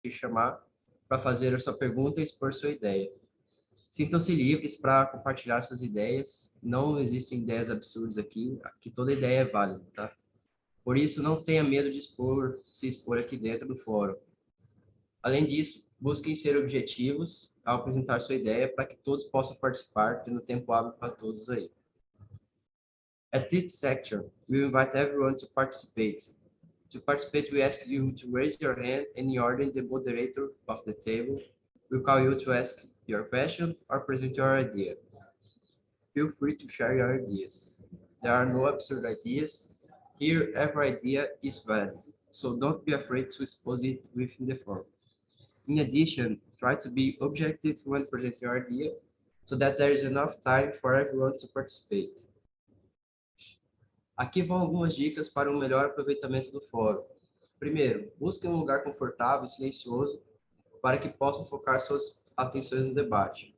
te chamar para fazer a sua pergunta e expor sua ideia. Sintam-se livres para compartilhar suas ideias. Não existem ideias absurdas aqui. Aqui toda ideia é válida, tá? Por isso, não tenha medo de se expor aqui dentro do fórum. Além disso, busquem ser objetivos ao apresentar sua ideia para que todos possam participar, tendo tempo hábil para todos aí. At this section, we invite everyone to participate. To participate, we ask you to raise your hand, and in order, the moderator of the table will call you to ask your question or present your idea. Feel free to share your ideas. There are no absurd ideas. Here, every idea is valid, so don't be afraid to expose it within the forum. In addition, try to be objective when presenting your idea so that there is enough time for everyone to participate. Aqui vão algumas dicas para um melhor aproveitamento do fórum. Primeiro, busque um lugar confortável e silencioso para que possam focar suas atenções no debate.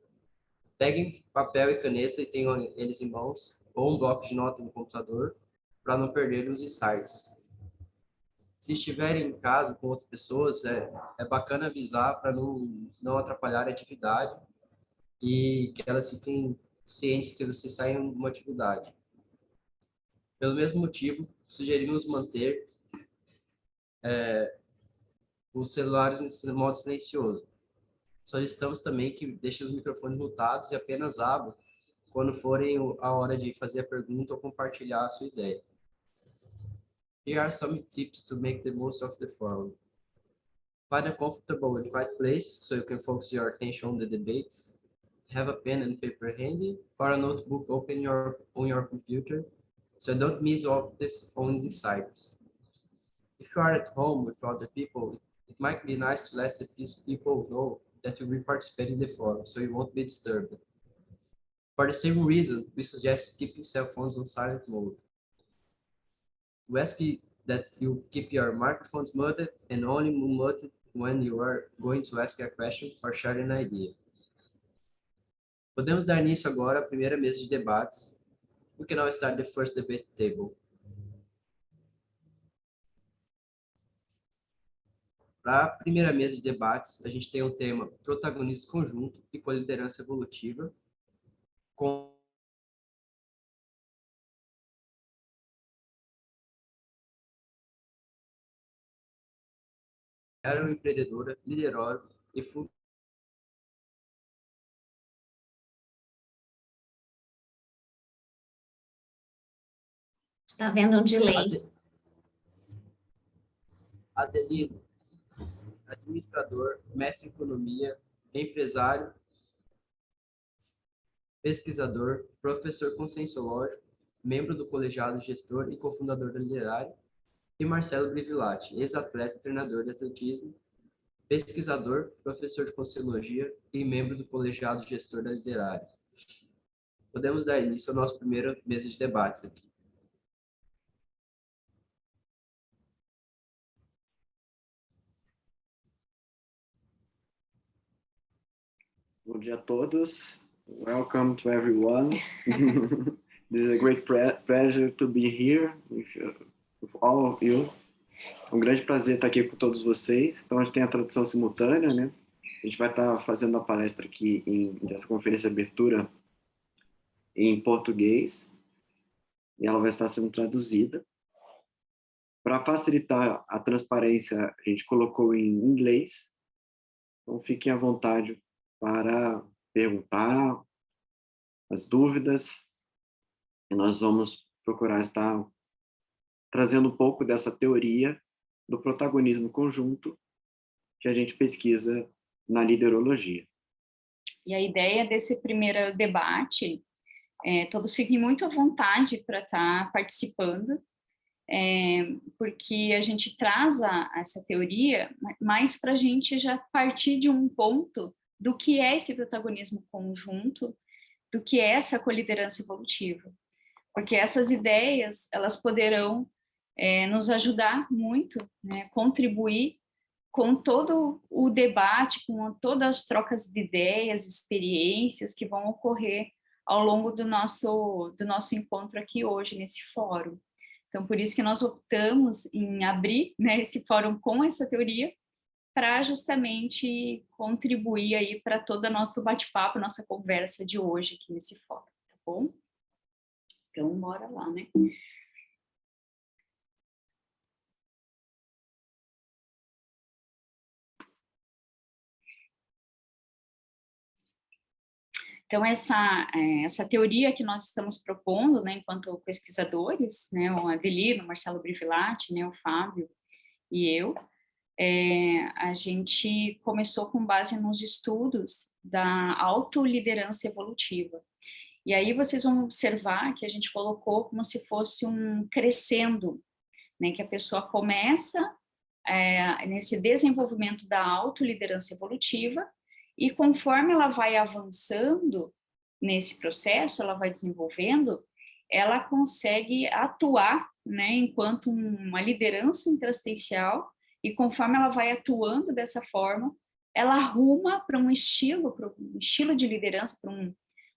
Peguem papel e caneta e tenham eles em mãos, ou um bloco de notas no computador, para não perder os insights. Se estiverem em casa com outras pessoas, é bacana avisar para não atrapalhar a atividade e que elas fiquem cientes que você sai em uma atividade. Pelo mesmo motivo, sugerimos manter os celulares em modo silencioso. Solicitamos também que deixem os microfones mutados e apenas abram quando forem a hora de fazer a pergunta ou compartilhar a sua ideia. Here are some tips to make the most of the forum. Find a comfortable and quiet place so you can focus your attention on the debates. Have a pen and paper handy or a notebook open on your computer so don't miss all this on the sites. If you are at home with other people, it might be nice to let these people know that you'll be participating in the forum so you won't be disturbed. For the same reason, we suggest keeping cell phones on silent mode. We ask that you keep your microphones muted and only muted when you are going to ask a question or share an idea. Podemos dar início agora à primeira mesa de debates. We can now start the first debate table. Para a primeira mesa de debates, a gente tem o tema protagonismo conjunto e coliderança evolutiva, com empreendedora, lideróloga e Está vendo um delay. Adelino, administrador, mestre em economia, empresário, pesquisador, professor conscienciológico, membro do colegiado gestor e cofundador da Liderário, e Marcelo Brivilati, ex-atleta e treinador de atletismo, pesquisador, professor de Conscienciologia e membro do colegiado gestor da Liderário. Podemos dar início ao nosso primeiro mesa de debates aqui. Bom dia a todos. Welcome to everyone. This is a great pleasure to be here with all of you. É um grande prazer estar aqui com todos vocês. Então, a gente tem a tradução simultânea, né? A gente vai estar fazendo a palestra aqui dessa conferência de abertura em português. E ela vai estar sendo traduzida. Para facilitar a transparência, a gente colocou em inglês. Então, fiquem à vontade para perguntar as dúvidas. E nós vamos procurar estar trazendo um pouco dessa teoria do protagonismo conjunto que a gente pesquisa na liderologia. E a ideia desse primeiro debate, todos fiquem muito à vontade para estar participando, porque a gente traz essa teoria, mas para a gente já partir de um ponto do que é esse protagonismo conjunto, do que é essa coliderança evolutiva. Porque essas ideias, elas poderão nos ajudar muito, né, contribuir com todo o debate, com todas as trocas de ideias, experiências que vão ocorrer ao longo do nosso encontro aqui hoje, nesse fórum. Então, por isso que nós optamos em abrir, né, esse fórum com essa teoria, para justamente contribuir aí para todo o nosso bate-papo, nossa conversa de hoje aqui nesse fórum, tá bom? Então, bora lá, né? Então, essa teoria que nós estamos propondo, né, enquanto pesquisadores, né, o Avelino, o Marcelo Brivilati, né, o Fábio e eu, a gente começou com base nos estudos da autoliderança evolutiva. E aí vocês vão observar que a gente colocou como se fosse um crescendo, né, que a pessoa começa nesse desenvolvimento da autoliderança evolutiva, e conforme ela vai avançando nesse processo, ela vai desenvolvendo, ela consegue atuar, né, enquanto uma liderança interassistencial, e conforme ela vai atuando dessa forma, ela arruma para um estilo de liderança, para um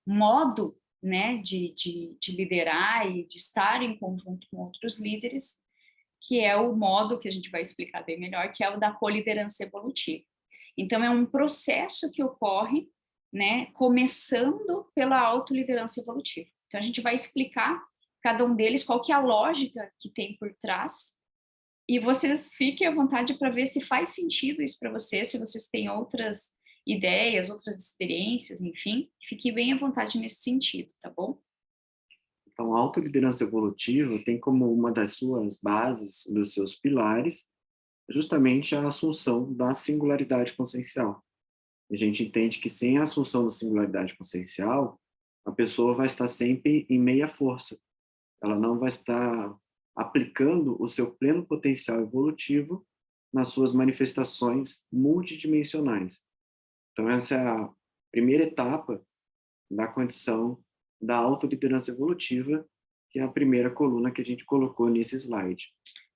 modo, né, de liderar e de estar em conjunto com outros líderes, que é o modo que a gente vai explicar bem melhor, que é o da coliderança evolutiva. Então, é um processo que ocorre, né, começando pela autoliderança evolutiva. Então, a gente vai explicar cada um deles, qual que é a lógica que tem por trás, e vocês fiquem à vontade para ver se faz sentido isso para vocês, se vocês têm outras ideias, outras experiências, enfim, fiquem bem à vontade nesse sentido, tá bom? Então, a autoliderança evolutiva tem como uma das suas bases, dos seus pilares, justamente a assunção da singularidade consciencial. A gente entende que sem a assunção da singularidade consciencial, a pessoa vai estar sempre em meia força. Ela não vai estar aplicando o seu pleno potencial evolutivo nas suas manifestações multidimensionais. Então, essa é a primeira etapa da condição da autoliderança evolutiva, que é a primeira coluna que a gente colocou nesse slide.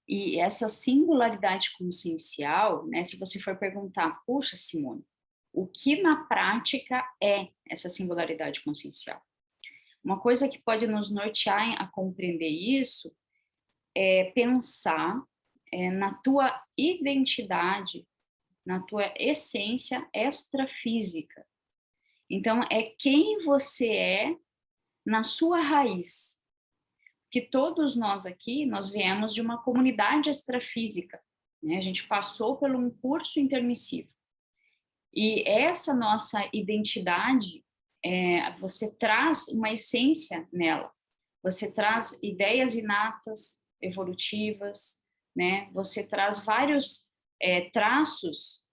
E essa singularidade consciencial, né, se você for perguntar, puxa, Simone, o que na prática é essa singularidade consciencial? Uma coisa que pode nos nortear a compreender isso é pensar na tua identidade, na tua essência extrafísica. Então, é quem você é na sua raiz. Que todos nós aqui, nós viemos de uma comunidade extrafísica, né? A gente passou por um curso intermissivo. E essa nossa identidade, você traz uma essência nela. Você traz ideias inatas, evolutivas, né? Você traz vários traços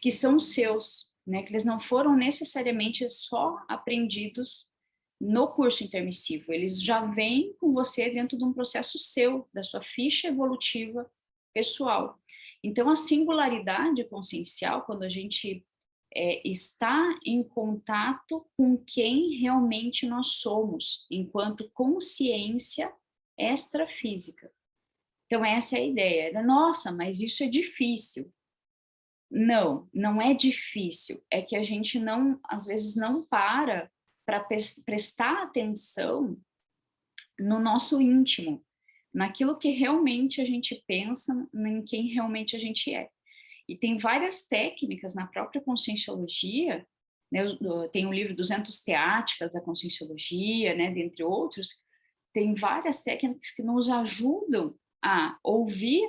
que são seus, né? Que eles não foram necessariamente só aprendidos no curso intermissivo, eles já vêm com você dentro de um processo seu, da sua ficha evolutiva pessoal. Então, a singularidade consciencial, quando a gente está em contato com quem realmente nós somos, enquanto consciência extrafísica. Então, essa é a ideia. Nossa, mas isso é difícil. Não, não é difícil. É que a gente não, às vezes, não para prestar atenção no nosso íntimo, naquilo que realmente a gente pensa, em quem realmente a gente é. E tem várias técnicas na própria Conscienciologia, né, tem o livro 200 Teáticas da Conscienciologia, né, dentre outros, tem várias técnicas que nos ajudam a ouvir,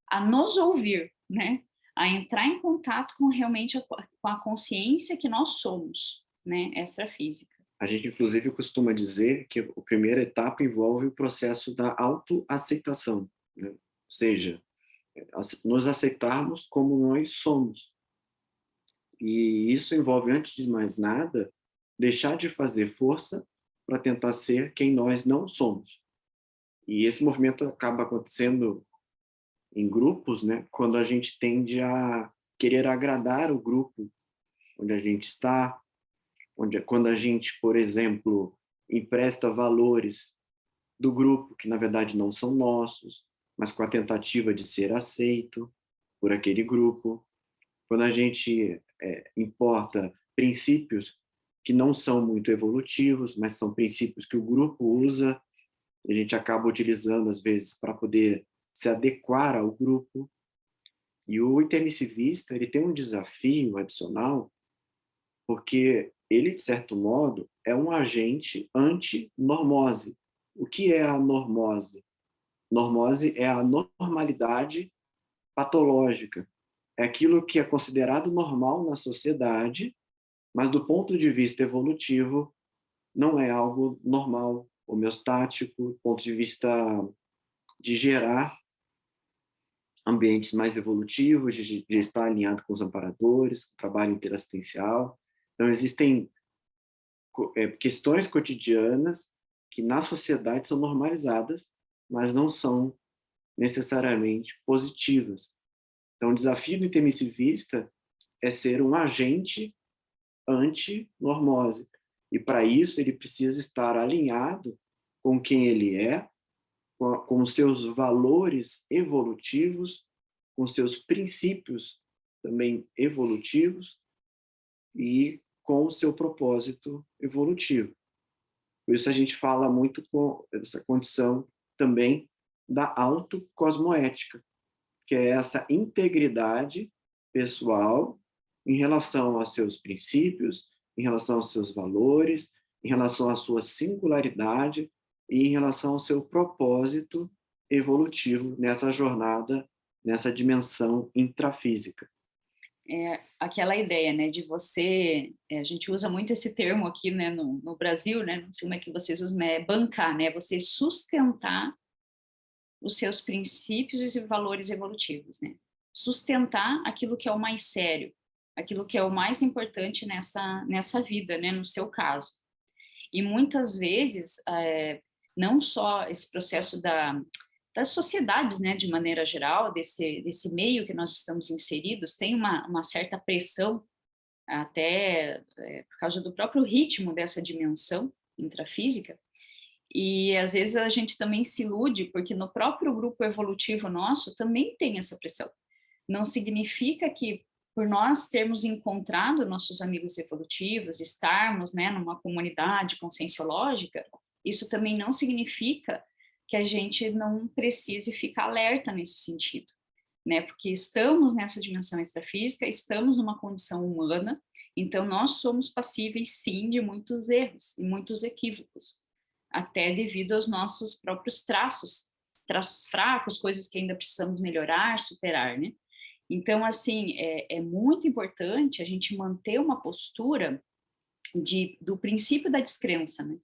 a nos ouvir, né, a entrar em contato com realmente com a consciência que nós somos, né, extrafísica. A gente, inclusive, costuma dizer que a primeira etapa envolve o processo da autoaceitação, né? Ou seja, nos aceitarmos como nós somos. E isso envolve, antes de mais nada, deixar de fazer força para tentar ser quem nós não somos. E esse movimento acaba acontecendo em grupos, né? Quando a gente tende a querer agradar o grupo onde a gente está, quando a gente, por exemplo, empresta valores do grupo que na verdade não são nossos, mas com a tentativa de ser aceito por aquele grupo, quando a gente importa princípios que não são muito evolutivos, mas são princípios que o grupo usa, e a gente acaba utilizando às vezes para poder se adequar ao grupo. E o intermissivista, ele tem um desafio adicional, porque ele, de certo modo, é um agente anti-normose. O que é a normose? Normose é a normalidade patológica. É aquilo que é considerado normal na sociedade, mas do ponto de vista evolutivo, não é algo normal, homeostático, do ponto de vista de gerar ambientes mais evolutivos, de estar alinhado com os amparadores, com o trabalho interassistencial. Então, existem questões cotidianas que na sociedade são normalizadas, mas não são necessariamente positivas. Então, o desafio do intermissivista é ser um agente anti-normose. E, para isso, ele precisa estar alinhado com quem ele é, com os seus valores evolutivos, com seus princípios também evolutivos e com o seu propósito evolutivo. Por isso a gente fala muito com essa condição também da autocosmoética, que é essa integridade pessoal em relação aos seus princípios, em relação aos seus valores, em relação à sua singularidade e em relação ao seu propósito evolutivo nessa jornada, nessa dimensão intrafísica. É aquela ideia, né, de você, a gente usa muito esse termo aqui, né, no Brasil, né, não sei como é que vocês usam, é bancar, né, você sustentar os seus princípios e valores evolutivos, né, sustentar aquilo que é o mais sério, aquilo que é o mais importante nessa vida, né, no seu caso. E muitas vezes, não só esse processo das sociedades, né, de maneira geral, desse meio que nós estamos inseridos, tem uma certa pressão, até por causa do próprio ritmo dessa dimensão intrafísica, e às vezes a gente também se ilude, porque no próprio grupo evolutivo nosso também tem essa pressão. Não significa que, por nós termos encontrado nossos amigos evolutivos, estarmos, né, numa comunidade conscienciológica, isso também não significa que a gente não precise ficar alerta nesse sentido, né? Porque estamos nessa dimensão extrafísica, estamos numa condição humana, então nós somos passíveis, sim, de muitos erros e muitos equívocos, até devido aos nossos próprios traços fracos, coisas que ainda precisamos melhorar, superar, né? Então, assim, é muito importante a gente manter uma postura do princípio da descrença, né?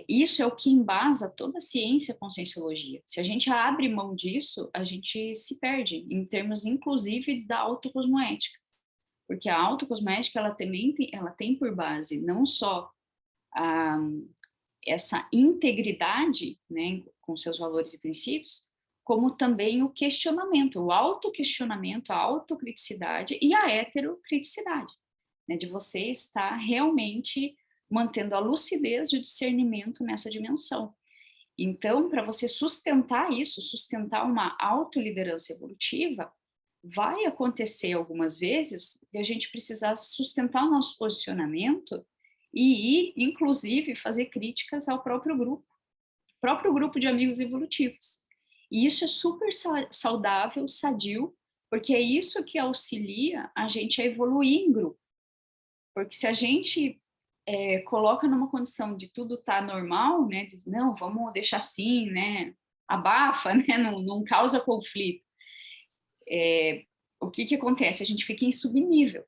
Isso é o que embasa toda a ciência a conscienciologia. Se a gente abre mão disso, a gente se perde, em termos, inclusive, da autocosmoética. Porque a autocosmoética, ela tem por base não só essa integridade, né, com seus valores e princípios, como também o questionamento, o autoquestionamento, a autocriticidade e a heterocriticidade, né, de você estar realmente mantendo a lucidez de discernimento nessa dimensão. Então, para você sustentar isso, sustentar uma autoliderança evolutiva, vai acontecer algumas vezes de a gente precisar sustentar o nosso posicionamento e ir, inclusive, fazer críticas ao próprio grupo de amigos evolutivos. E isso é super saudável, sadio, porque é isso que auxilia a gente a evoluir em grupo. Porque se a gente coloca numa condição de tudo estar normal, né, diz, não, vamos deixar assim, né, abafa, né, não causa conflito. O que acontece? A gente fica insubmível,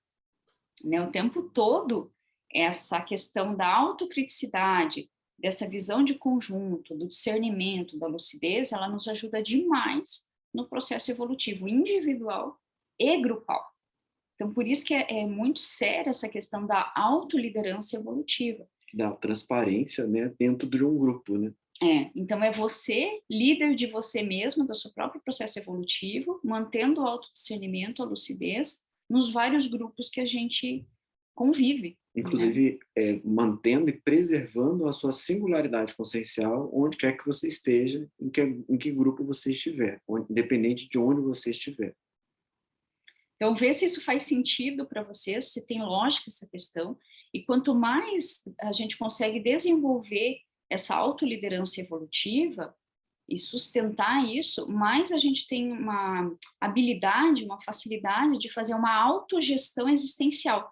né, o tempo todo. Essa questão da autocriticidade, dessa visão de conjunto, do discernimento, da lucidez, ela nos ajuda demais no processo evolutivo individual e grupal. Então, por isso que é muito séria essa questão da autoliderança evolutiva. Da transparência, né, dentro de um grupo, né? Então é você, líder de você mesmo, do seu próprio processo evolutivo, mantendo o autodiscernimento, a lucidez, nos vários grupos que a gente convive. Inclusive, né? Mantendo e preservando a sua singularidade consciencial, onde quer que você esteja, em que grupo você estiver, independente de onde você estiver. Então, vê se isso faz sentido para você, se tem lógica essa questão, e quanto mais a gente consegue desenvolver essa autoliderança evolutiva, e sustentar isso, mais a gente tem uma habilidade, uma facilidade de fazer uma autogestão existencial,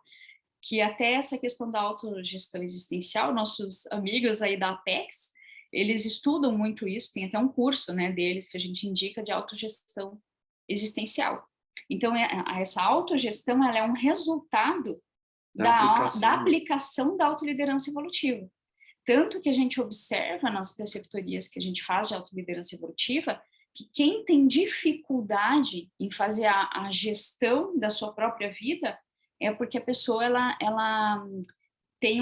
que até essa questão da autogestão existencial, nossos amigos aí da Apex, eles estudam muito isso, tem até um curso, né, deles que a gente indica de autogestão existencial. Então, essa autogestão, ela é um resultado da aplicação da autoliderança evolutiva. Tanto que a gente observa nas preceptorias que a gente faz de autoliderança evolutiva, que quem tem dificuldade em fazer a gestão da sua própria vida é porque a pessoa ela tem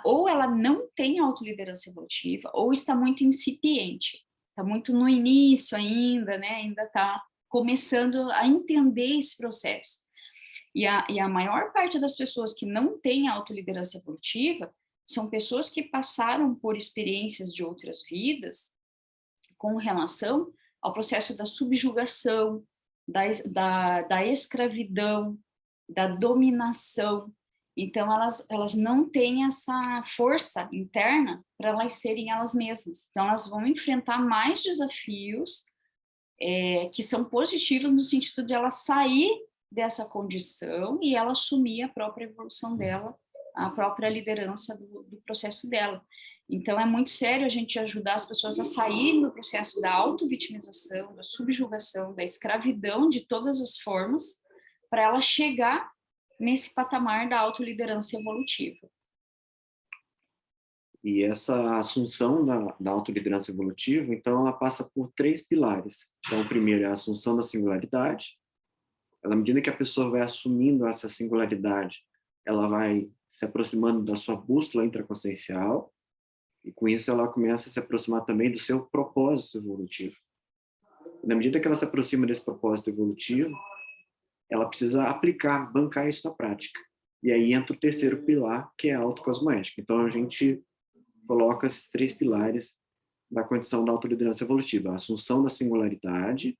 ou ela não tem autoliderança evolutiva, ou está muito incipiente, está muito no início ainda, né? Ainda está começando a entender esse processo. E a maior parte das pessoas que não têm autoliderança evolutiva são pessoas que passaram por experiências de outras vidas com relação ao processo da subjugação, da escravidão, da dominação. Então, elas não têm essa força interna para elas serem elas mesmas. Então, elas vão enfrentar mais desafios que são positivos no sentido de ela sair dessa condição e ela assumir a própria evolução dela, a própria liderança do processo dela. Então, é muito sério a gente ajudar as pessoas a saírem do processo da auto-vitimização, da subjugação, da escravidão de todas as formas, para ela chegar nesse patamar da autoliderança evolutiva. E essa assunção da autoliderança evolutiva, então, ela passa por 3 pilares. Então, o primeiro é a assunção da singularidade. À medida que a pessoa vai assumindo essa singularidade, ela vai se aproximando da sua bússola intraconsciencial, e com isso ela começa a se aproximar também do seu propósito evolutivo. E na medida que ela se aproxima desse propósito evolutivo, ela precisa aplicar, bancar isso na prática. E aí entra o terceiro pilar, que é a autocosmoética. Então, a gente coloca esses 3 pilares da condição da autoliderança evolutiva: a assunção da singularidade,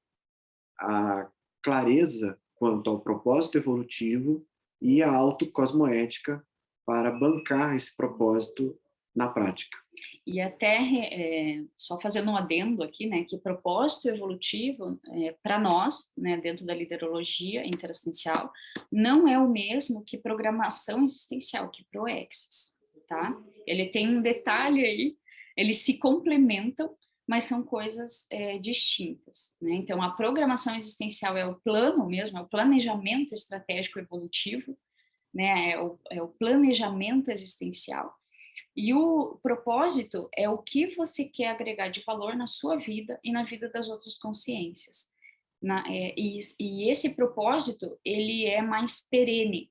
a clareza quanto ao propósito evolutivo e a autocosmoética para bancar esse propósito na prática. E até, só fazendo um adendo aqui, né, que propósito evolutivo, para nós, né, dentro da liderologia interassistencial, não é o mesmo que programação existencial, que ProExis, tá? Ele tem um detalhe aí, eles se complementam, mas são coisas distintas, né? Então, a programação existencial é o plano mesmo, é o planejamento estratégico evolutivo, né? É o planejamento existencial. E o propósito é o que você quer agregar de valor na sua vida e na vida das outras consciências. E esse propósito, ele é mais perene.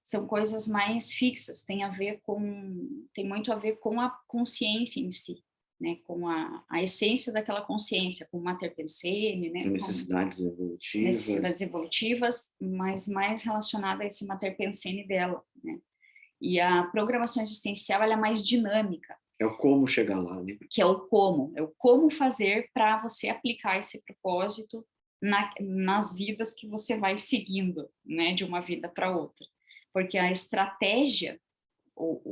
São coisas mais fixas, tem muito a ver com a consciência em si, né? Com a essência daquela consciência, com Mater Pensene, né? Necessidades evolutivas, mas mais relacionada a esse Mater Pensene dela, né? E a programação existencial, ela é mais dinâmica. É o como chegar lá, né? Que é o como fazer para você aplicar esse propósito nas vidas que você vai seguindo, né, de uma vida para outra. Porque a estratégia,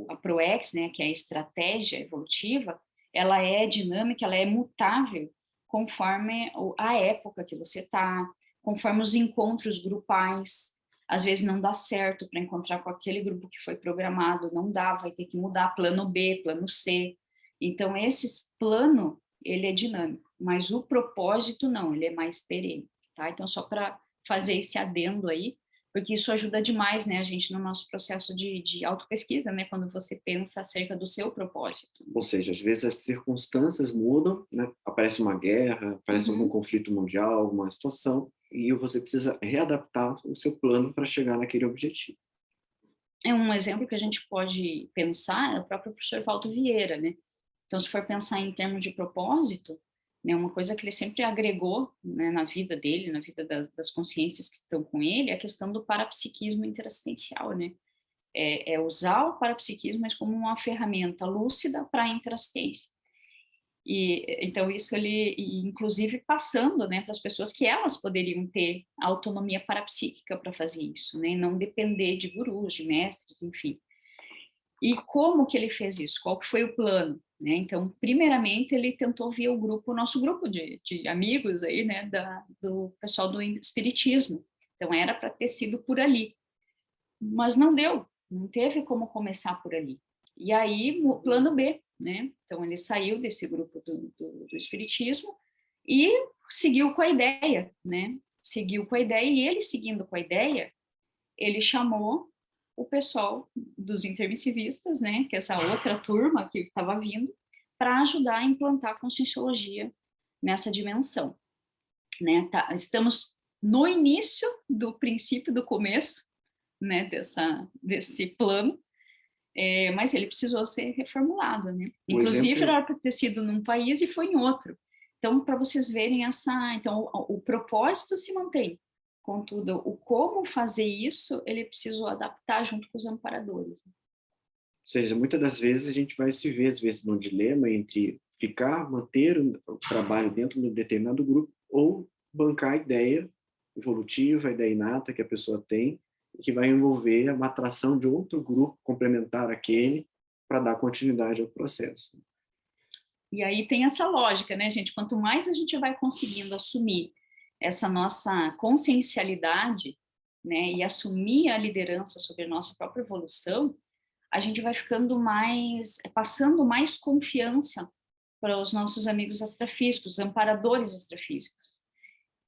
a ProEx, né, que é a estratégia evolutiva, ela é dinâmica, ela é mutável conforme a época que você está, conforme os encontros grupais. Às vezes não dá certo para encontrar com aquele grupo que foi programado, não dá, vai ter que mudar plano B, plano C. Então, esse plano, ele é dinâmico, mas o propósito não, ele é mais perene, tá? Então, só para fazer esse adendo aí, porque isso ajuda demais, né, a gente no nosso processo de autopesquisa, né, quando você pensa acerca do seu propósito. Ou seja, às vezes as circunstâncias mudam, né? Aparece uma guerra, aparece algum conflito mundial, alguma situação, e você precisa readaptar o seu plano para chegar naquele objetivo. Um exemplo que a gente pode pensar é o próprio professor Valdo Vieira, né? Então, se for pensar em termos de propósito, né, uma coisa que ele sempre agregou, né, na vida dele, na vida das consciências que estão com ele, é a questão do parapsiquismo interassistencial, né? É usar o parapsiquismo mas como uma ferramenta lúcida para a interassistência. E então isso ele, inclusive, passando, né, para as pessoas que elas poderiam ter autonomia parapsíquica para fazer isso, né, e não depender de gurus, de mestres, enfim. E como que ele fez isso? Qual que foi o plano? Né? Então, primeiramente, ele tentou via o nosso grupo de amigos aí, né, do pessoal do espiritismo. Então, era para ter sido por ali. Mas não deu, não teve como começar por ali. E aí, o plano B, né? Então, ele saiu desse grupo do espiritismo e seguiu com a ideia, né? Seguiu com a ideia, e ele seguindo com a ideia, ele chamou o pessoal dos intermissivistas, né, que é essa outra turma que estava vindo, para ajudar a implantar a conscienciologia nessa dimensão. Né? Estamos no início do princípio, do começo, né, desse plano, mas ele precisou ser reformulado. Né? Inclusive, era para ter sido num país e foi em outro. Então, para vocês verem então, o propósito se mantém. Contudo, o como fazer isso, ele precisou adaptar junto com os amparadores. Ou seja, muitas das vezes a gente vai se ver, às vezes, num dilema entre manter o trabalho dentro de um determinado grupo ou bancar a ideia evolutiva, a ideia inata que a pessoa tem, que vai envolver uma atração de outro grupo complementar àquele para dar continuidade ao processo. E aí tem essa lógica, né, gente? Quanto mais a gente vai conseguindo assumir essa nossa consciencialidade, né, e assumir a liderança sobre a nossa própria evolução, a gente vai passando mais confiança para os nossos amigos astrafísicos, os amparadores astrafísicos.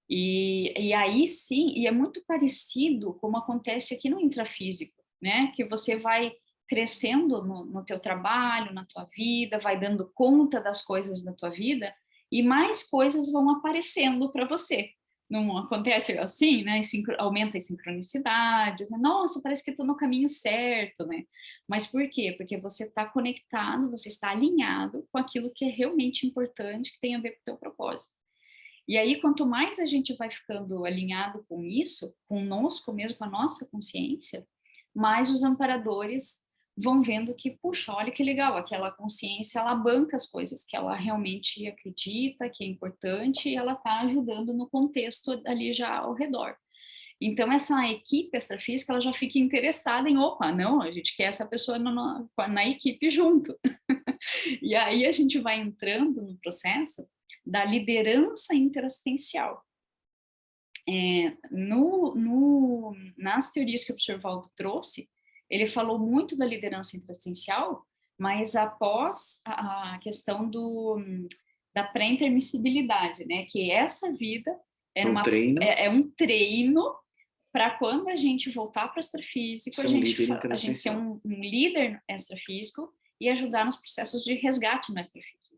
E aí sim, e é muito parecido como acontece aqui no intrafísico, né, que você vai crescendo no teu trabalho, na tua vida, vai dando conta das coisas da tua vida, e mais coisas vão aparecendo para você. Não acontece assim, né? Aumenta as sincronicidades, né? Nossa, parece que estou no caminho certo, né? Mas por quê? Porque você está conectado, você está alinhado com aquilo que é realmente importante, que tem a ver com o teu propósito. E aí, quanto mais a gente vai ficando alinhado com isso, conosco mesmo, com a nossa consciência, mais os amparadores vão vendo que, puxa, olha que legal, aquela consciência, ela banca as coisas que ela realmente acredita, que é importante, e ela está ajudando no contexto ali já ao redor. Então, essa equipe astrafísica, ela já fica interessada em, opa, não, a gente quer essa pessoa na equipe junto. E aí a gente vai entrando no processo da liderança interassistencial. Nas teorias que o professor Valdo trouxe, ele falou muito da liderança interassistencial, mas após a questão da pré-intermissibilidade, né? Que essa vida é um treino para quando a gente voltar para o extrafísico, a gente ser um líder extrafísico e ajudar nos processos de resgate no extrafísico.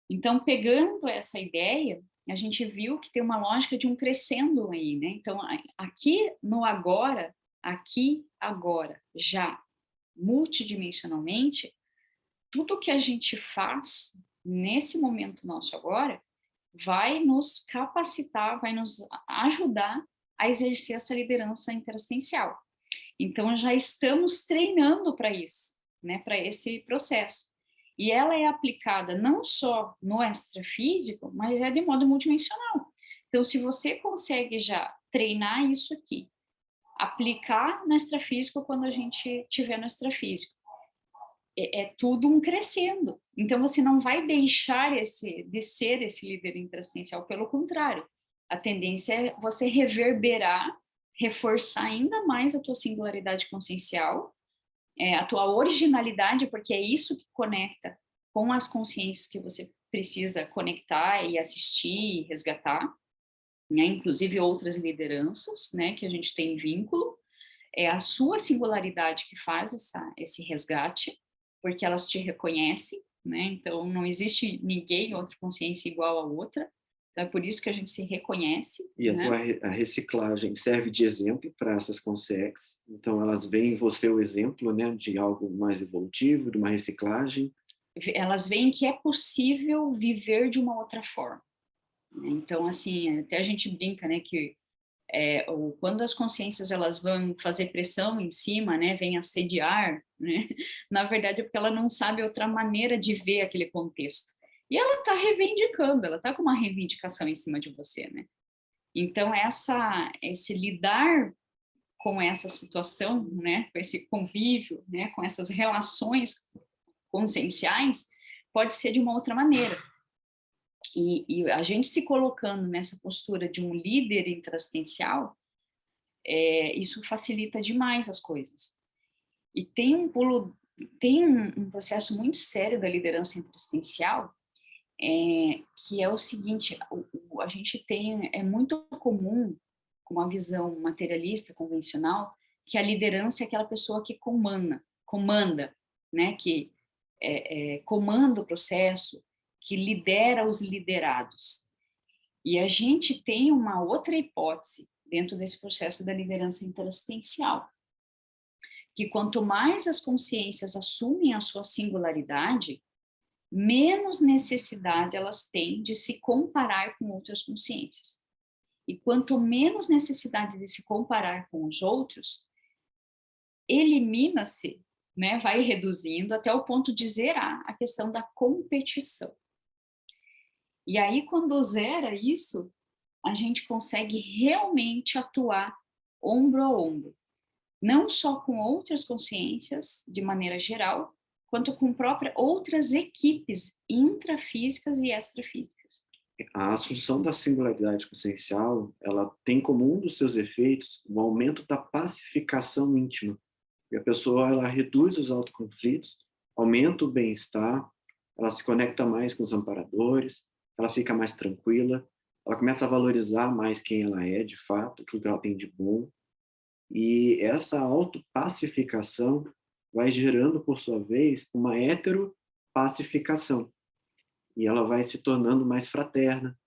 Então, pegando essa ideia, a gente viu que tem uma lógica de um crescendo aí, né? Então, aqui no agora, já, multidimensionalmente, tudo que a gente faz nesse momento nosso agora vai nos capacitar, vai nos ajudar a exercer essa liderança interassistencial. Então, já estamos treinando para isso, né? Para esse processo. E ela é aplicada não só no extrafísico, mas é de modo multidimensional. Então, se você consegue já treinar isso aqui, aplicar no extrafísico quando a gente estiver no extrafísico, é tudo um crescendo. Então, você não vai deixar de ser esse líder interassistencial, pelo contrário. A tendência é você reverberar, reforçar ainda mais a tua singularidade consciencial, a tua originalidade, porque é isso que conecta com as consciências que você precisa conectar e assistir e resgatar, né? Inclusive outras lideranças, né, que a gente tem vínculo, é a sua singularidade que faz esse resgate, porque elas te reconhecem, né? Então não existe ninguém, outra consciência igual a outra. Então, é por isso que a gente se reconhece. E né? a reciclagem serve de exemplo para essas consciências. Então, elas veem em você o exemplo, né, de algo mais evolutivo, de uma reciclagem. Elas veem que é possível viver de uma outra forma. Então, assim, até a gente brinca, né, que quando as consciências elas vão fazer pressão em cima, né, vem assediar, né, na verdade é porque ela não sabe outra maneira de ver aquele contexto. E ela está reivindicando, ela está com uma reivindicação em cima de você, né? Então, esse lidar com essa situação, né, com esse convívio, né, com essas relações conscienciais, pode ser de uma outra maneira. E a gente se colocando nessa postura de um líder intraassistencial, isso facilita demais as coisas. E tem um processo muito sério da liderança intraassistencial, que é o seguinte: a gente é muito comum, com uma visão materialista, convencional, que a liderança é aquela pessoa que comanda, né, que comanda o processo, que lidera os liderados. E a gente tem uma outra hipótese dentro desse processo da liderança interassistencial, que quanto mais as consciências assumem a sua singularidade, menos necessidade elas têm de se comparar com outras consciências. E quanto menos necessidade de se comparar com os outros, elimina-se, né, vai reduzindo até o ponto de zerar a questão da competição. E aí, quando zera isso, a gente consegue realmente atuar ombro a ombro, não só com outras consciências, de maneira geral, quanto com outras equipes intrafísicas e extrafísicas. A assunção da singularidade consciencial, ela tem como um dos seus efeitos o aumento da pacificação íntima. E a pessoa, ela reduz os autoconflitos, aumenta o bem-estar, ela se conecta mais com os amparadores, ela fica mais tranquila, ela começa a valorizar mais quem ela é, de fato, aquilo que ela tem de bom. E essa autopacificação vai gerando, por sua vez, uma heteropacificação. E ela vai se tornando mais fraterna,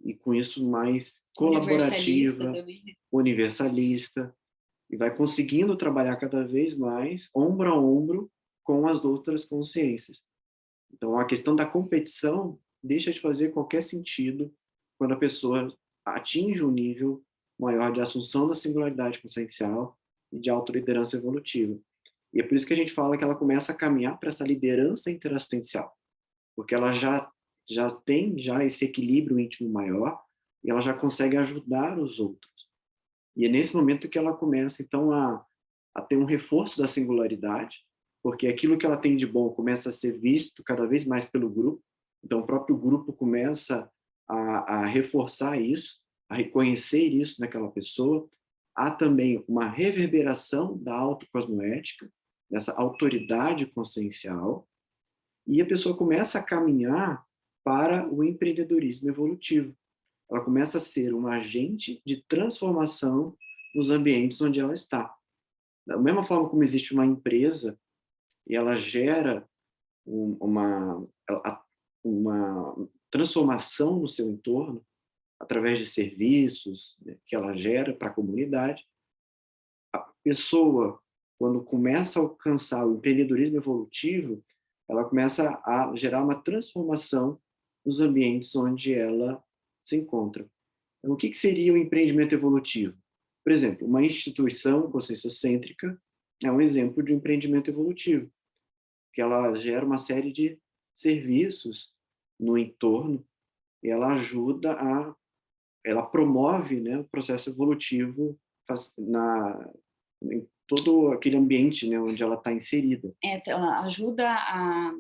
e com isso mais colaborativa, universalista, e vai conseguindo trabalhar cada vez mais, ombro a ombro, com as outras consciências. Então, a questão da competição deixa de fazer qualquer sentido quando a pessoa atinge um nível maior de assunção da singularidade consciencial e de autoliderança evolutiva. E é por isso que a gente fala que ela começa a caminhar para essa liderança interassistencial, porque ela já tem esse equilíbrio íntimo maior e ela já consegue ajudar os outros. E é nesse momento que ela começa, então, a ter um reforço da singularidade, porque aquilo que ela tem de bom começa a ser visto cada vez mais pelo grupo, então o próprio grupo começa a reforçar isso, a reconhecer isso naquela pessoa. Há também uma reverberação da autocosmoética, dessa autoridade consciencial, e a pessoa começa a caminhar para o empreendedorismo evolutivo. Ela começa a ser um agente de transformação nos ambientes onde ela está. Da mesma forma como existe uma empresa e ela gera uma transformação no seu entorno através de serviços, né, que ela gera para a comunidade, a pessoa, quando começa a alcançar o empreendedorismo evolutivo, ela começa a gerar uma transformação nos ambientes onde ela se encontra. Então, o que seria o empreendimento evolutivo? Por exemplo, uma instituição conscienciocêntrica é um exemplo de um empreendimento evolutivo, que ela gera uma série de serviços no entorno e ela ela promove, né, o processo evolutivo em todo aquele ambiente, né, onde ela está inserida. Ela ajuda a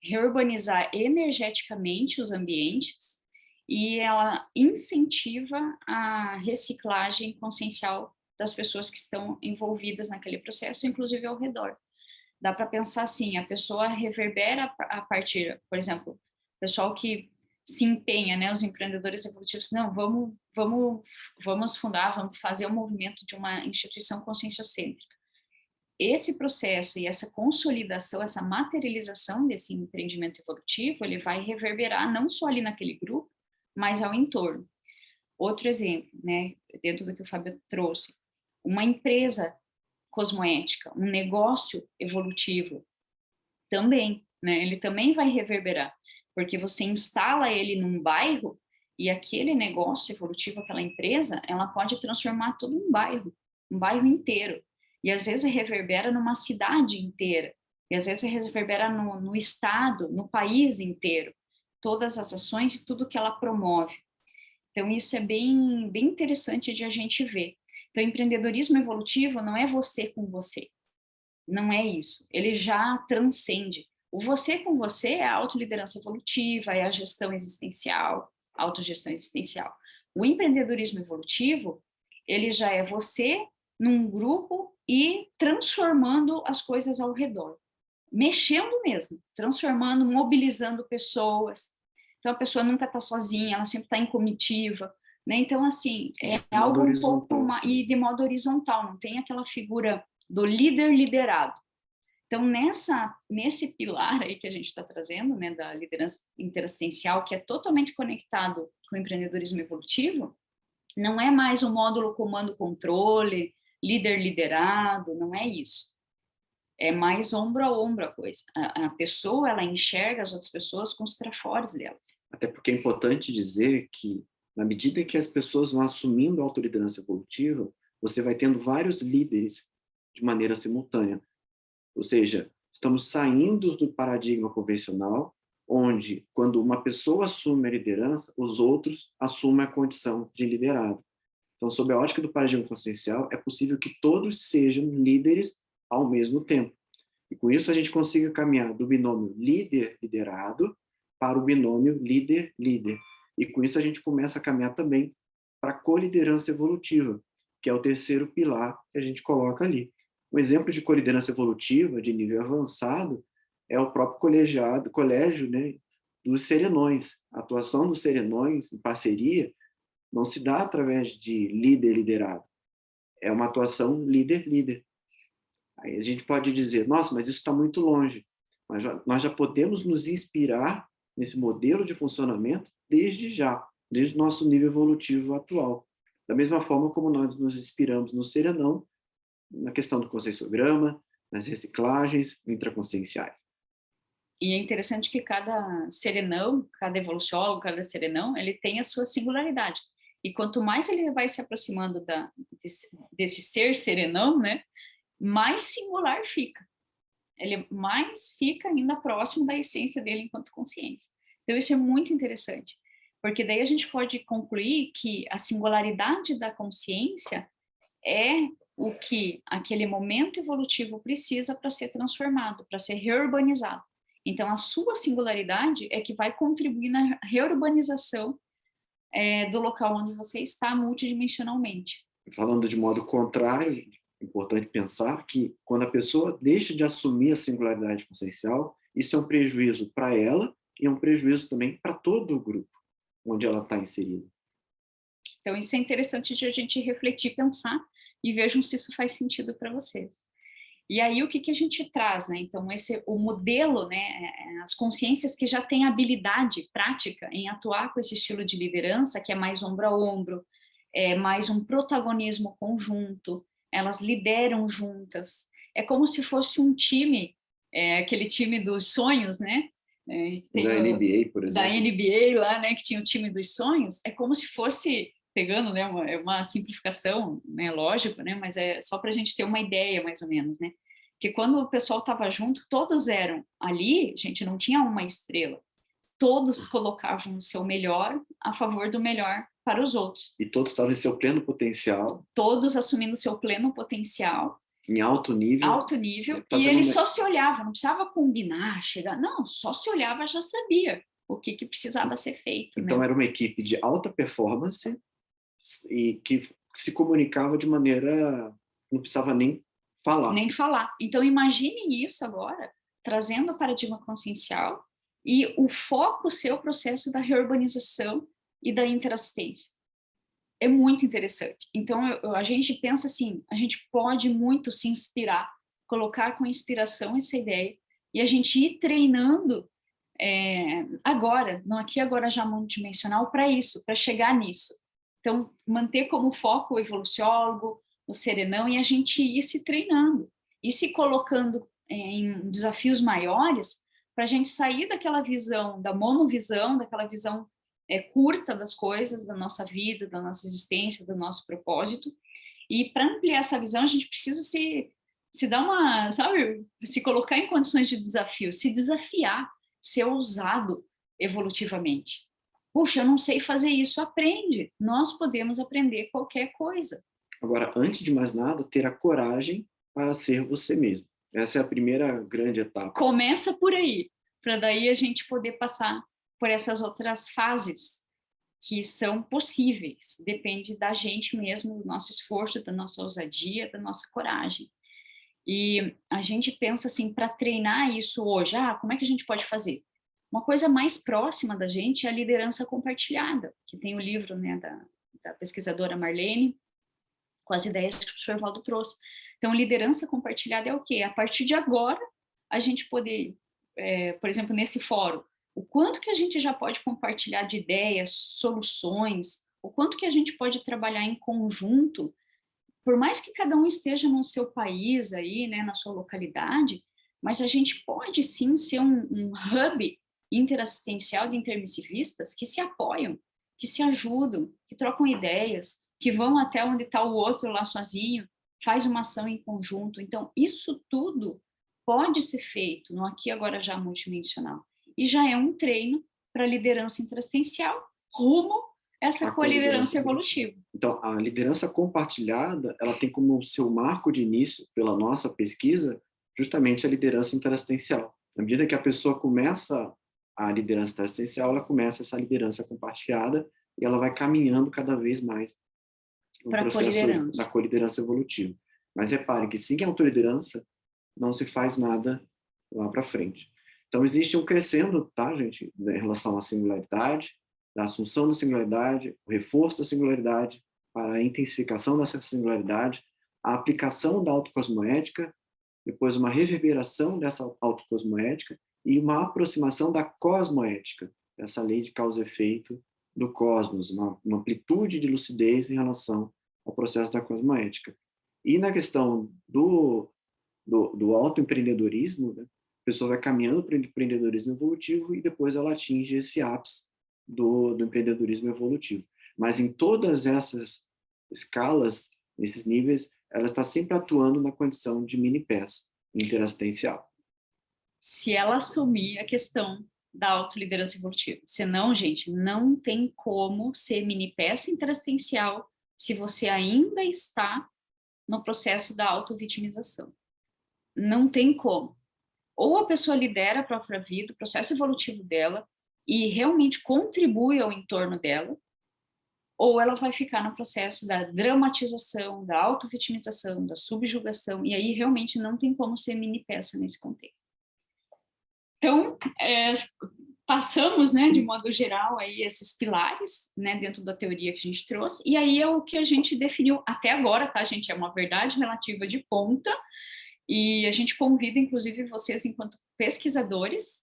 reurbanizar energeticamente os ambientes e ela incentiva a reciclagem consciencial das pessoas que estão envolvidas naquele processo, inclusive ao redor. Dá para pensar assim, a pessoa reverbera a partir, por exemplo, o pessoal que se empenha, né, os empreendedores evolutivos, não, vamos fundar, vamos fazer um movimento de uma instituição conscienciocêntrica. Esse processo e essa consolidação, essa materialização desse empreendimento evolutivo, ele vai reverberar não só ali naquele grupo, mas ao entorno. Outro exemplo, né, dentro do que o Fábio trouxe, uma empresa cosmoética, um negócio evolutivo, também, né, ele também vai reverberar, porque você instala ele num bairro e aquele negócio evolutivo, aquela empresa, ela pode transformar todo um bairro inteiro. E às vezes reverbera numa cidade inteira, e às vezes reverbera no estado, no país inteiro, todas as ações e tudo que ela promove. Então isso é bem interessante de a gente ver. Então, empreendedorismo evolutivo não é você com você. Não é isso. Ele já transcende. O você com você é a autoliderança evolutiva, é a gestão existencial, autogestão existencial. O empreendedorismo evolutivo, ele já é você num grupo e transformando as coisas ao redor. Mexendo mesmo, transformando, mobilizando pessoas. Então, a pessoa nunca está sozinha, ela sempre está em comitiva, né? Então, assim, é algo um pouco mais, e de modo horizontal, não tem aquela figura do líder liderado. Então, nesse pilar aí que a gente está trazendo, né, da liderança interassistencial, que é totalmente conectado com o empreendedorismo evolutivo, não é mais o módulo comando-controle, líder liderado, não é isso. É mais ombro a ombro a coisa. A pessoa, ela enxerga as outras pessoas com os trafores delas. Até porque é importante dizer que, na medida que as pessoas vão assumindo a autoliderança evolutiva, você vai tendo vários líderes de maneira simultânea. Ou seja, estamos saindo do paradigma convencional, onde, quando uma pessoa assume a liderança, os outros assumem a condição de liderado. Então, sob a ótica do paradigma consciencial, é possível que todos sejam líderes ao mesmo tempo. E com isso a gente consiga caminhar do binômio líder-liderado para o binômio líder-líder. E com isso a gente começa a caminhar também para a coliderança evolutiva, que é o terceiro pilar que a gente coloca ali. Um exemplo de coliderança evolutiva de nível avançado é o próprio colégio, né, dos serenões. A atuação dos serenões em parceria não se dá através de líder-liderado. É uma atuação líder-líder. Aí a gente pode dizer, nossa, mas isso está muito longe. Mas nós já podemos nos inspirar nesse modelo de funcionamento desde o nosso nível evolutivo atual. Da mesma forma como nós nos inspiramos no serenão, na questão do conscienciograma, nas reciclagens intraconscienciais. E é interessante que cada serenão, cada evoluciólogo, cada serenão, ele tem a sua singularidade. E quanto mais ele vai se aproximando desse ser serenão, né, mais singular fica. Ele mais fica ainda próximo da essência dele enquanto consciência. Então, isso é muito interessante, porque daí a gente pode concluir que a singularidade da consciência é o que aquele momento evolutivo precisa para ser transformado, para ser reurbanizado. Então, a sua singularidade é que vai contribuir na reurbanização do local onde você está multidimensionalmente. Falando de modo contrário, é importante pensar que quando a pessoa deixa de assumir a singularidade consciencial, isso é um prejuízo para ela e é um prejuízo também para todo o grupo onde ela está inserida. Então, isso é interessante de a gente refletir, pensar e vejam se isso faz sentido para vocês. E aí, o que a gente traz, né? Então, o modelo, né? As consciências que já têm habilidade prática em atuar com esse estilo de liderança, que é mais ombro a ombro, é mais um protagonismo conjunto, elas lideram juntas. É como se fosse um time, aquele time dos sonhos, né? Da NBA, por exemplo. Da NBA lá, né? Que tinha o time dos sonhos. É como se fosse, pegando, né? Uma simplificação, né? Lógico, né? Mas é só para a gente ter uma ideia, mais ou menos, né? Porque quando o pessoal estava junto, todos eram ali, gente, não tinha uma estrela. Todos colocavam o seu melhor a favor do melhor para os outros. E todos estavam em seu pleno potencial. Todos assumindo o seu pleno potencial. Em alto nível. Alto nível. E eles só se olhavam, não precisava combinar, chegar. Não, só se olhava, já sabia o que precisava ser feito. Então, né? Era uma equipe de alta performance e que se comunicava de maneira... Não precisava nem falar. Nem falar. Então, imaginem isso agora, trazendo o paradigma consciencial e o foco ser o processo da reurbanização e da interassistência. É muito interessante. Então, a gente pensa assim, a gente pode muito se inspirar, colocar com inspiração essa ideia e a gente ir treinando agora, não aqui agora já multidimensional, para isso, para chegar nisso. Então, manter como foco o evoluciólogo, o serenão, e a gente ir se treinando, e se colocando em desafios maiores, para a gente sair daquela visão, da monovisão, daquela visão curta das coisas, da nossa vida, da nossa existência, do nosso propósito, e para ampliar essa visão, a gente precisa se dar uma, sabe, se colocar em condições de desafio, se desafiar, ser ousado evolutivamente. Puxa, eu não sei fazer isso, aprende, nós podemos aprender qualquer coisa. Agora, antes de mais nada, ter a coragem para ser você mesmo. Essa é a primeira grande etapa. Começa por aí, para daí a gente poder passar por essas outras fases que são possíveis. Depende da gente mesmo, do nosso esforço, da nossa ousadia, da nossa coragem. E a gente pensa assim, para treinar isso hoje, como é que a gente pode fazer? Uma coisa mais próxima da gente é a liderança compartilhada, que tem o livro, né, da pesquisadora Marlene, com as ideias que o professor Valdo trouxe. Então, liderança compartilhada é o quê? A partir de agora, a gente poder, por exemplo, nesse fórum, o quanto que a gente já pode compartilhar de ideias, soluções, o quanto que a gente pode trabalhar em conjunto, por mais que cada um esteja no seu país aí, né, na sua localidade, mas a gente pode sim ser um hub interassistencial de intermissivistas que se apoiam, que se ajudam, que trocam ideias, que vão até onde está o outro lá sozinho, faz uma ação em conjunto. Então, isso tudo pode ser feito no aqui agora já multidimensional. E já é um treino para liderança interassistencial rumo a essa coliderança evolutiva. Então, a liderança compartilhada, ela tem como seu marco de início, pela nossa pesquisa, justamente a liderança interassistencial. Na medida que a pessoa começa a liderança interassistencial, ela começa essa liderança compartilhada e ela vai caminhando cada vez mais no processo da coliderança evolutiva. Mas repare que sem autoliderança não se faz nada lá para frente. Então, existe um crescendo, tá, gente, em relação à singularidade, da assunção da singularidade, o reforço da singularidade, para a intensificação dessa singularidade, a aplicação da autocosmoética, depois uma reverberação dessa autocosmoética e uma aproximação da cosmoética, essa lei de causa e efeito do cosmos, uma amplitude de lucidez em relação ao processo da cosmoética. E na questão do autoempreendedorismo, né, a pessoa vai caminhando para o empreendedorismo evolutivo e depois ela atinge esse ápice do empreendedorismo evolutivo. Mas em todas essas escalas, nesses níveis, ela está sempre atuando na condição de mini-peça interassistencial. Se ela assumir a questão da autoliderança evolutiva. Senão, gente, não tem como ser mini-peça interassistencial se você ainda está no processo da autovitimização. Não tem como. Ou a pessoa lidera a própria vida, o processo evolutivo dela, e realmente contribui ao entorno dela, ou ela vai ficar no processo da dramatização, da autovitimização, da subjugação, e aí realmente não tem como ser mini-peça nesse contexto. Então, passamos, né, de modo geral, aí esses pilares, né, dentro da teoria que a gente trouxe, e aí é o que a gente definiu até agora, tá, gente? É uma verdade relativa de ponta, e a gente convida, inclusive, vocês, enquanto pesquisadores,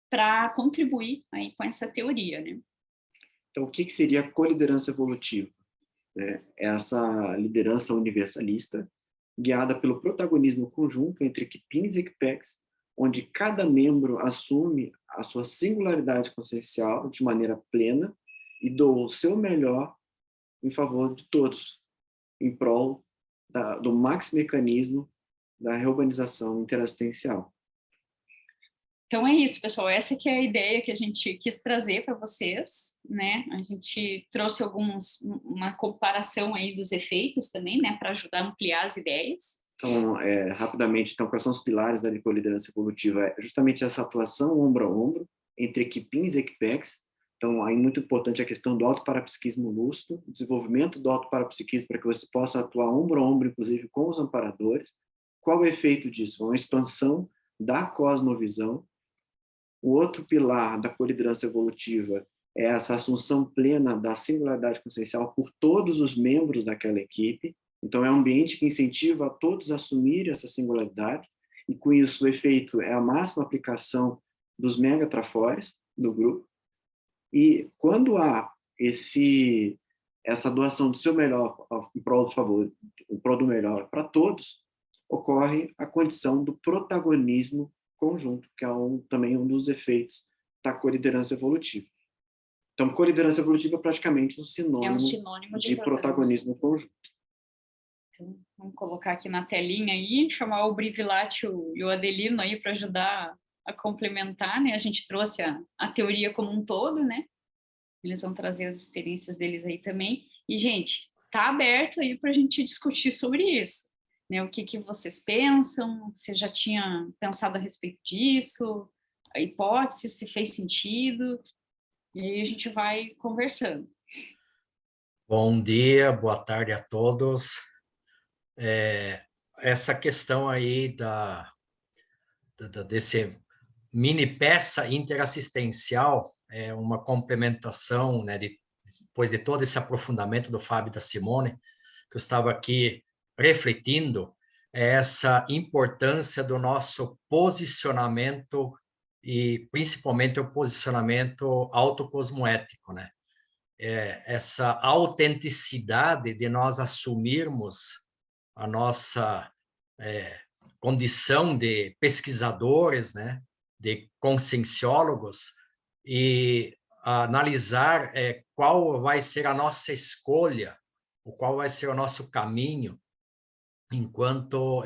para contribuir aí com essa teoria, né? Então, o que seria a coliderança evolutiva? É essa liderança universalista, guiada pelo protagonismo conjunto entre equipins e equipex, onde cada membro assume a sua singularidade consciencial de maneira plena e doa o seu melhor em favor de todos, em prol do maximecanismo da reurbanização interassistencial. Então é isso, pessoal, essa que é a ideia que a gente quis trazer para vocês, né? A gente trouxe uma comparação aí dos efeitos também, né, para ajudar a ampliar as ideias. Então, rapidamente, então, quais são os pilares da coliderança evolutiva? É justamente essa atuação ombro a ombro entre equipins e equipex. Então, aí muito importante a questão do autoparapsiquismo lúcido, o desenvolvimento do autoparapsiquismo para que você possa atuar ombro a ombro, inclusive, com os amparadores. Qual o efeito disso? Uma expansão da cosmovisão. O outro pilar da coliderança evolutiva é essa assunção plena da singularidade consciencial por todos os membros daquela equipe. Então, é um ambiente que incentiva a todos a assumirem essa singularidade, e com isso o efeito é a máxima aplicação dos megatrafores do grupo. E quando há essa doação do seu melhor em prol do favor, em prol do melhor para todos, ocorre a condição do protagonismo conjunto, que é também um dos efeitos da coliderança evolutiva. Então, coliderança evolutiva é praticamente um sinônimo de protagonismo conjunto. Então, vamos colocar aqui na telinha aí, chamar o Brivilátio e o Adelino aí para ajudar a complementar, né? A gente trouxe a teoria como um todo, né? Eles vão trazer as experiências deles aí também. E, gente, tá aberto aí para a gente discutir sobre isso, né? O que vocês pensam? Você já tinha pensado a respeito disso? A hipótese, se fez sentido? E aí a gente vai conversando. Bom dia, boa tarde a todos. Essa questão aí desse mini peça interassistencial é uma complementação, né, depois de todo esse aprofundamento do Fábio e da Simone, que eu estava aqui refletindo, é essa importância do nosso posicionamento e principalmente o posicionamento autocosmoético, né? Essa autenticidade de nós assumirmos a nossa condição de pesquisadores, né, de conscienciólogos, e analisar qual vai ser a nossa escolha, ou qual vai ser o nosso caminho enquanto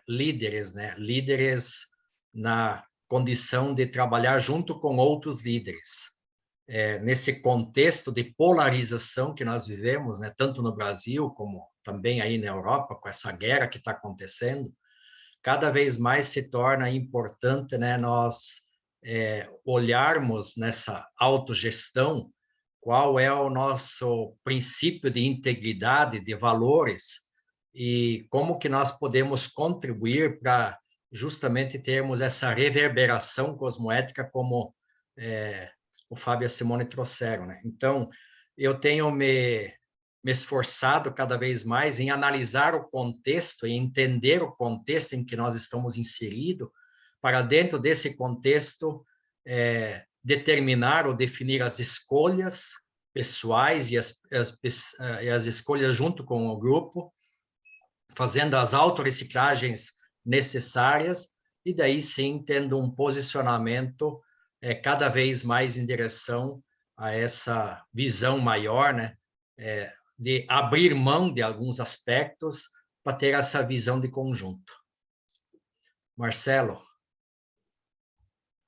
líderes, né, líderes na condição de trabalhar junto com outros líderes. Nesse contexto de polarização que nós vivemos, né, tanto no Brasil como também aí na Europa, com essa guerra que está acontecendo, cada vez mais se torna importante, né, nós olharmos nessa autogestão qual é o nosso princípio de integridade, de valores, e como que nós podemos contribuir para justamente termos essa reverberação cosmoética como o Fábio e a Simone trouxeram, né? Então, eu tenho me esforçado cada vez mais em analisar o contexto e entender o contexto em que nós estamos inseridos, para dentro desse contexto determinar ou definir as escolhas pessoais e as escolhas junto com o grupo, fazendo as autorreciclagens necessárias, e daí sim tendo um posicionamento cada vez mais em direção a essa visão maior, né, de abrir mão de alguns aspectos para ter essa visão de conjunto. Marcelo,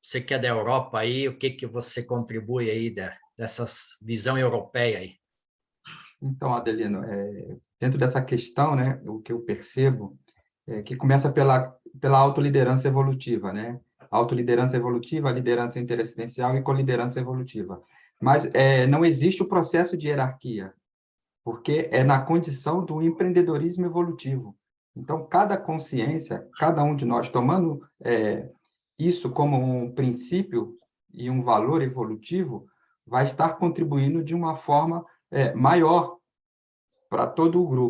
você que é da Europa aí, o que você contribui aí dessa visão europeia aí? Então, Adelino, dentro dessa questão, né, o que eu percebo é que começa pela autoliderança evolutiva, né? Autoliderança evolutiva, liderança interassistencial e coliderança evolutiva. Mas não existe o processo de hierarquia, porque é na condição do empreendedorismo evolutivo. Então, cada consciência, cada um de nós tomando isso como um princípio e um valor evolutivo, vai estar contribuindo de uma forma maior para todo o grupo.